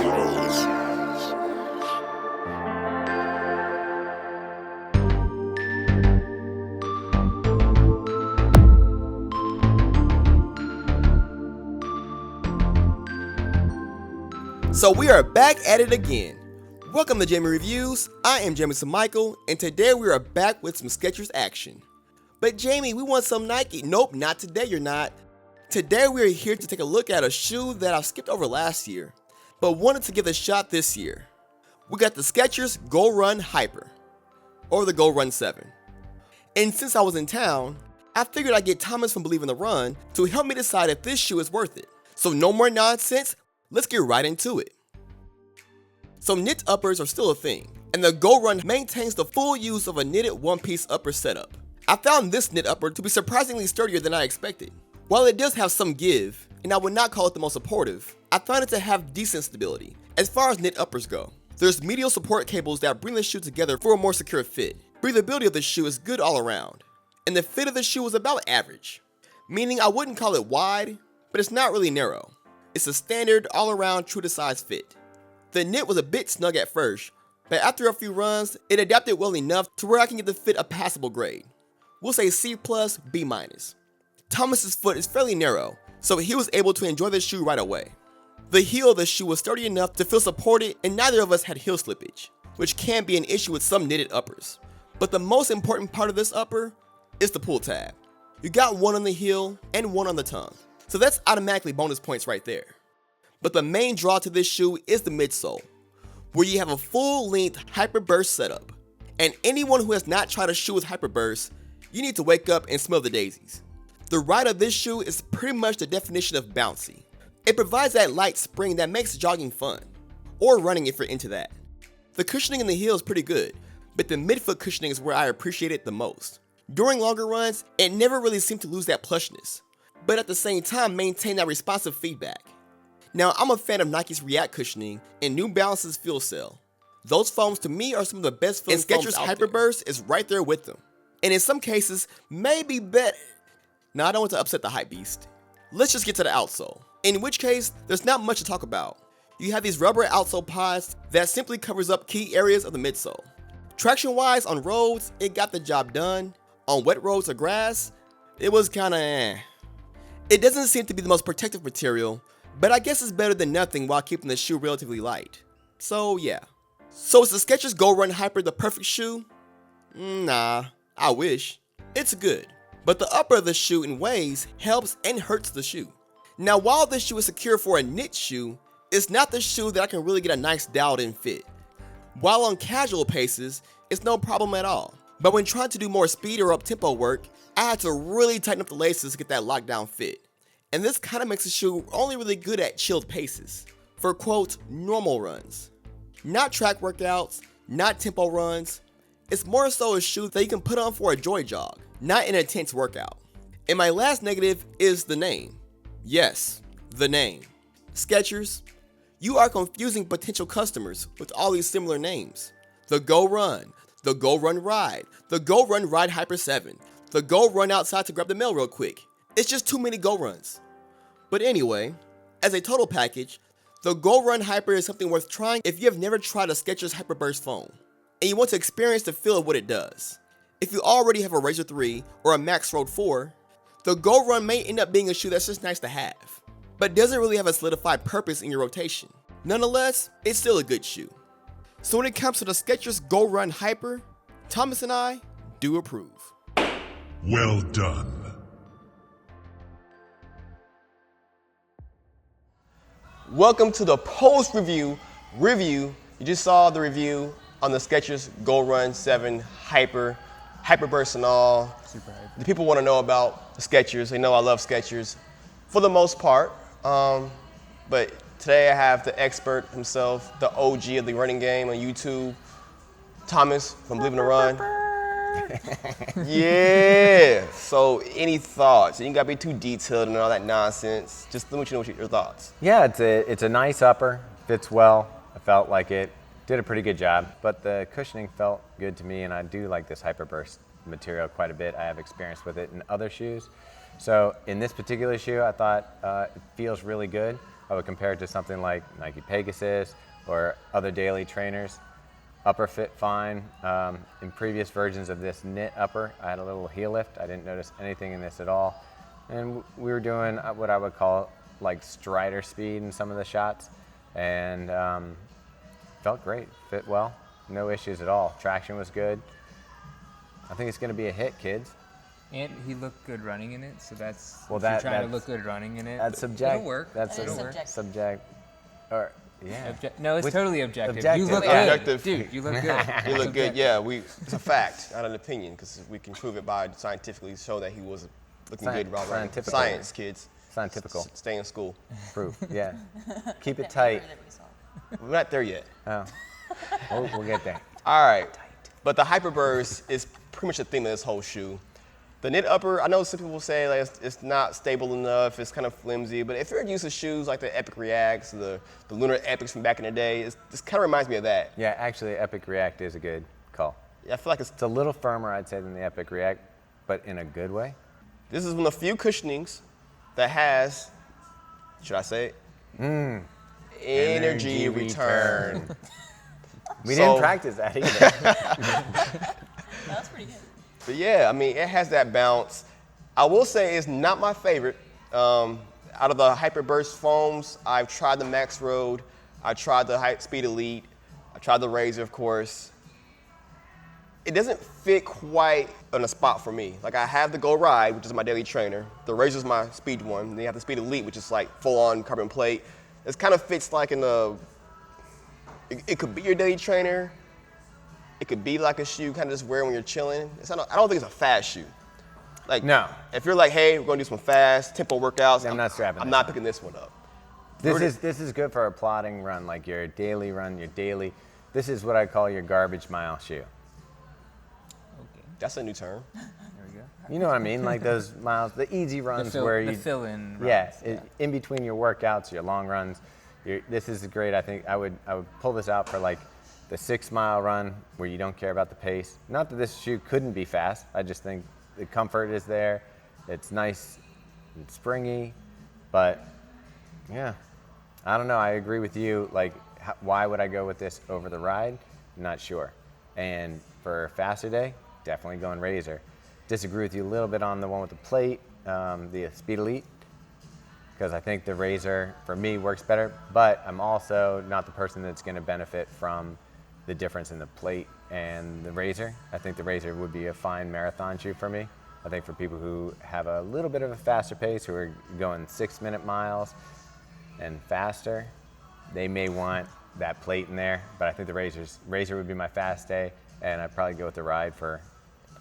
So we are back at it again. Welcome to Jamie Reviews. I am Jamison Michael, and today we are back with some Skechers action. But Jamie, we want some Nike. Nope, not today you're not. Today we are here to take a look at a shoe that I skipped over last year, but wanted to give a shot this year. We got the Skechers Go Run Hyper, or the Go Run 7. And since I was in town, I figured I'd get Thomas from Believe in the Run to help me decide if this shoe is worth it. So no more nonsense, let's get right into it. So knit uppers are still a thing, and the Go Run maintains the full use of a knitted one-piece upper setup. I found this knit upper to be surprisingly sturdier than I expected. While it does have some give, and I would not call it the most supportive, I found it to have decent stability. As far as knit uppers go, there's medial support cables that bring the shoe together for a more secure fit. Breathability of the shoe is good all around, and the fit of the shoe is about average, meaning I wouldn't call it wide, but it's not really narrow. It's a standard all-around true to size fit. The knit was a bit snug at first, but after a few runs, it adapted well enough to where I can give the fit a passable grade. We'll say C+, B-. Thomas's foot is fairly narrow, so he was able to enjoy the shoe right away. The heel of the shoe was sturdy enough to feel supported, and neither of us had heel slippage, which can be an issue with some knitted uppers. But the most important part of this upper is the pull tab. You got one on the heel and one on the tongue, so that's automatically bonus points right there. But the main draw to this shoe is the midsole, where you have a full-length hyperburst setup. And anyone who has not tried a shoe with hyperburst, you need to wake up and smell the daisies. The ride of this shoe is pretty much the definition of bouncy. It provides that light spring that makes jogging fun, or running if you're into that. The cushioning in the heel is pretty good, but the midfoot cushioning is where I appreciate it the most. During longer runs, it never really seemed to lose that plushness, but at the same time maintain that responsive feedback. Now, I'm a fan of Nike's React cushioning and New Balance's Feel Cell. Those foams to me are some of the best feeling foams out there. And Skechers Hyperburst is right there with them. And in some cases, maybe better. Now, I don't want to upset the hype beast. Let's just get to the outsole. In which case, there's not much to talk about. You have these rubber outsole pods that simply covers up key areas of the midsole. Traction-wise, on roads, it got the job done. On wet roads or grass, it was kinda eh. It doesn't seem to be the most protective material, but I guess it's better than nothing while keeping the shoe relatively light. So yeah. So is the Skechers Go Run Hyper the perfect shoe? Nah, I wish. It's good, but the upper of the shoe in ways helps and hurts the shoe. Now while this shoe is secure for a knit shoe, it's not the shoe that I can really get a nice dialed in fit. While on casual paces, it's no problem at all. But when trying to do more speed or up-tempo work, I had to really tighten up the laces to get that lockdown fit. And this kind of makes the shoe only really good at chilled paces, for quote, normal runs. Not track workouts, not tempo runs. It's more so a shoe that you can put on for a joy jog, not an intense workout. And my last negative is the name. Yes, the name. Skechers, you are confusing potential customers with all these similar names. The Go Run, the Go Run Ride, the Go Run Ride Hyper 7, the Go Run outside to grab the mail real quick. It's just too many Go Runs. But anyway, as a total package, the Go Run Hyper is something worth trying if you have never tried a Skechers Hyperburst foam, and you want to experience the feel of what it does. If you already have a Razor 3 or a Max Road 4, the Go Run may end up being a shoe that's just nice to have, but doesn't really have a solidified purpose in your rotation. Nonetheless, it's still a good shoe. So when it comes to the Skechers Go Run Hyper, Thomas and I do approve. Well done. Welcome to the post-review review. You just saw the review on the Skechers Go Run 7 Hyperburst and all. Super hype. The people want to know about the Skechers. They know I love Skechers for the most part. But today I have the expert himself, the OG of the running game on YouTube, Thomas from Believe in the Run. Yeah. So any thoughts? You ain't gotta be too detailed and all that nonsense. Just let me know your thoughts. Yeah, it's a nice upper, fits well. I felt like it did a pretty good job, but the cushioning felt good to me, and I do like this Hyperburst material quite a bit. I have experience with it in other shoes. So in this particular shoe, I thought it feels really good. I would compare it to something like Nike Pegasus or other daily trainers. Upper fit fine. In previous versions of this knit upper, I had a little heel lift. I didn't notice anything in this at all. And we were doing what I would call like strider speed in some of the shots. And felt great, fit well, no issues at all. Traction was good. I think it's gonna be a hit, kids. And he looked good running in it, so that's, Well, if you're trying to that's- look good running in it, That's subjective. it'll work. That's That is It'll work. subjective. Or yeah. No, it's Which- totally objective. objective. You look Yeah. good. Objective. Dude, you look good. You look good, yeah. It's a fact, not an opinion, because we can prove it by scientifically show that he was looking good while running. Scientific. Science, kids. Scientifical Stay in school. proof. Yeah. Keep it That tight. paper that we saw. We're not there yet. Oh. We'll get there. All right. But the Hyperburst is pretty much the theme of this whole shoe. The knit upper, I know some people say like it's not stable enough, it's kind of flimsy, but if you're used to shoes like the Epic Reacts, the Lunar Epics from back in the day, this kind of reminds me of that. Yeah, actually, Epic React is a good call. I feel like It's a little firmer, I'd say, than the Epic React, but in a good way. this is one of the few cushionings that has, should I say it? Energy return. We So- didn't practice that either. That's pretty good. But yeah, I mean, it has that bounce. I will say it's not my favorite. Out of the Hyperburst foams, I've tried the Max Road, I tried the High Speed Elite, I tried the Razor, of course. It doesn't fit quite on a spot for me. Like I have the Go Ride, which is my daily trainer. The Razor is my speed one. Then you have the Speed Elite, which is like full-on carbon plate. It kind of fits like in the, it could be your daily trainer. It could be like a shoe you kind of just wear when you're chilling. I don't think it's a fast shoe. Like, No. If you're like, hey, we're gonna do some fast tempo workouts, I'm not strapping I'm that not on. picking this one up. This is good for a plodding run, like your daily run, your daily. This is what I call your garbage mile shoe. Okay, That's a new term. there we go. You know what I mean? Like those miles, the easy runs where you fill-in Yeah, runs, in between your workouts, your long runs. This is great. I think I would pull this out for like the 6 mile run where you don't care about the pace. Not that this shoe couldn't be fast. I just think the comfort is there. It's nice and springy, but yeah, I don't know. I agree with you. Like, why would I go with this over the Ride? Not sure. And for a faster day, definitely going Razor. Disagree with you a little bit on the one with the plate, the Speed Elite, because I think the Razor, for me, works better, but I'm also not the person that's going to benefit from the difference in the plate and the Razor. I think the Razor would be a fine marathon shoe for me. I think for people who have a little bit of a faster pace, who are going 6-minute miles and faster, they may want that plate in there, but I think the Razor would be my fast day, and I'd probably go with the Ride for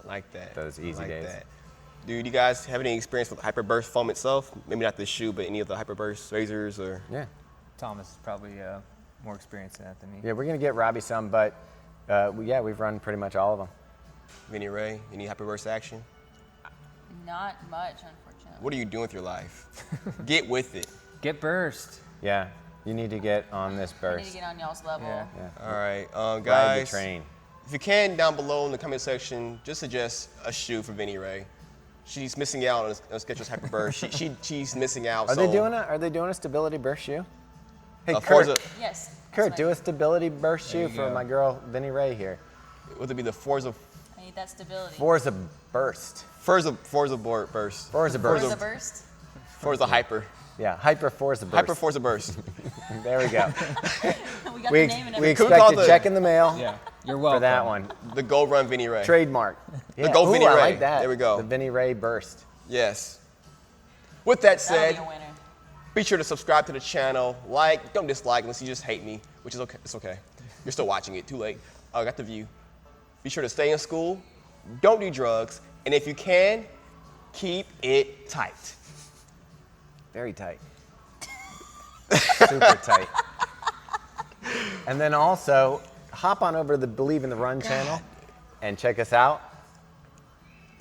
I like that. those easy I like days. That. Dude, you guys have any experience with Hyperburst foam itself? Maybe not this shoe, but any of the Hyperburst Razors or? Yeah. Thomas is probably more experienced in that than me. Yeah, we're gonna get Robbie some, but we've run pretty much all of them. Vinny Ray, any Hyperburst action? Not much, unfortunately. What are you doing with your life? Get with it. Get burst. Yeah, you need to get on this I need burst. to get on y'all's level. Yeah. Yeah. All right, Ride guys. the train. If you can, down below in the comment section, just suggest a shoe for Vinny Ray. She's missing out on a Skechers Hyperburst. She's missing out. Are they doing a stability burst shoe? Hey, Forza, Kurt, Yes. Kurt, do a stability burst There shoe you for go. my girl Vinny Ray here. would it be the Forza I need that stability. Forza burst. Burst? Forza Where's burst. the burst? Forza Hyper. Yeah, hyper Forza burst. Hyper Forza Burst. There we go. We got we the name and we everything. Could we call expect a the- check in the mail Yeah, you're for welcome. that one. The Go Run Vinny Ray. Trademark. Yeah. Go Ooh, Vinny I Ray. like that. There we go. The Vinny Ray burst. Yes. With that That'll said, be a winner. be sure to subscribe to the channel. Like, don't dislike unless you just hate me, which is okay. It's okay. You're still watching it. Too late. I got the view. Be sure to stay in school. Don't do drugs. And if you can, keep it tight. Very tight. Super tight. And then also, hop on over to the Believe in the Run channel and check us out.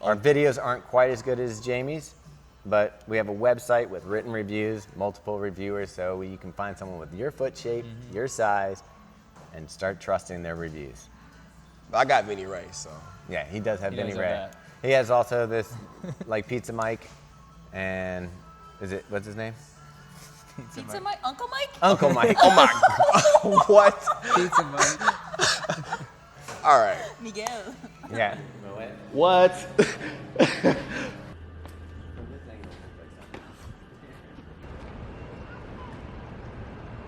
Our videos aren't quite as good as Jamie's, but we have a website with written reviews, multiple reviewers, so you can find someone with your foot shape, your size, and start trusting their reviews. I got Vinny Ray, so. Yeah, he does have He Vinny does Ray. have that. He has also this, like Pizza Mike, and what's his name? Pizza Mike? Uncle Mike? Uncle Mike. Oh my. What? Pizza Mike. All right. Miguel. Yeah. What?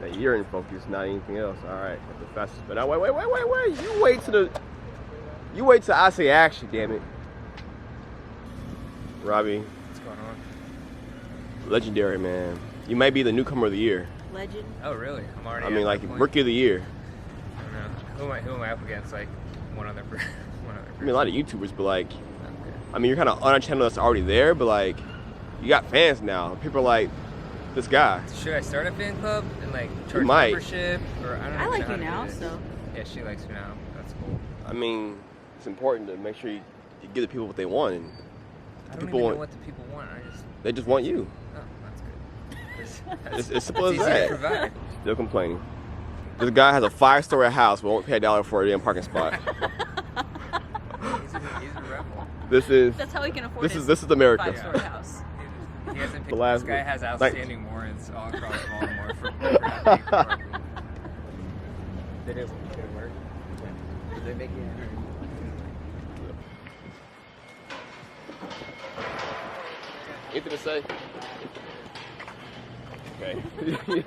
That you're in focus, not anything else. All right, that's the fastest. But now, wait. You wait till I say action, damn it. Robbie, What's going on? legendary man. You might be the newcomer of the year. Legend. Oh, really? I'm already. I mean, at like that point? rookie of the year. I don't know. Who am I up against? Like one other person. I mean, a lot of YouTubers, but like, Okay. I mean, you're kind of on a channel that's already there, but like, you got fans now. People are like, this guy. Should I start a fan club and like charge might. membership? Or I don't I even like know how you to do now, this. so. Yeah, she likes you now. That's cool. I mean, it's important to make sure you give the people what they want, and I don't people even want- know what the people want. they just want you. Oh, that's good. It's as simple as It's easy that. to provide. Still complaining. This guy has a 5-story house, but won't pay $1 for a damn parking spot. He's a rebel. That's how he can afford This is America. 5-story house. He hasn't The last- this guy has like- outstanding warrants all across Baltimore for not paying for parking. Did it work? Did they make it? Anything to say? Okay.